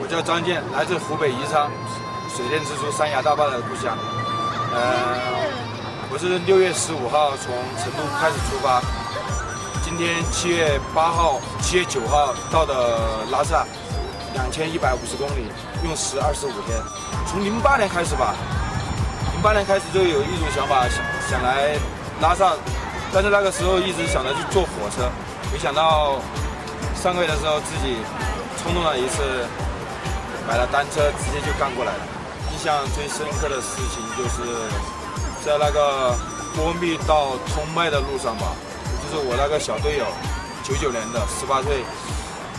我叫张健，来自湖北宜昌，水电之都三峡大坝的故乡。我是6月15号从成都开始出发，今天7月8号、7月9号到的拉萨，2150公里，用时25天。从08年开始吧，08年开始就有一种想法，想来拉萨，但是那个时候一直想着去坐火车，没想到上个月的时候自己冲动了一次，买了单车，直接就干过来了。印象最深刻的事情就是在那个波密到通麦的路上吧，就是我那个小队友，99年的18岁，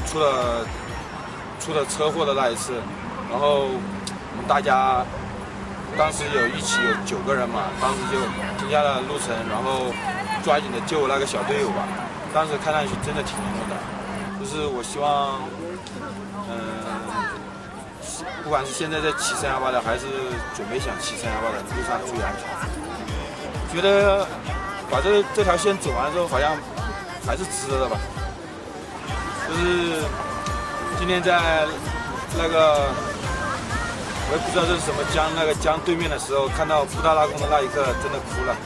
出了车祸的那一次，然后我们大家当时一起有9个人嘛，当时就停下了路程，然后抓紧的救那个小队友吧。当时看上去真的挺严重的，就是我希望，不管是现在在骑318的，还是准备想骑318的，路上注意安全。觉得把这条线走完之后，好像还是值得的吧。就是今天在那个我也不知道这是什么江，那个江对面的时候，看到布达拉宫的那一刻，真的哭了。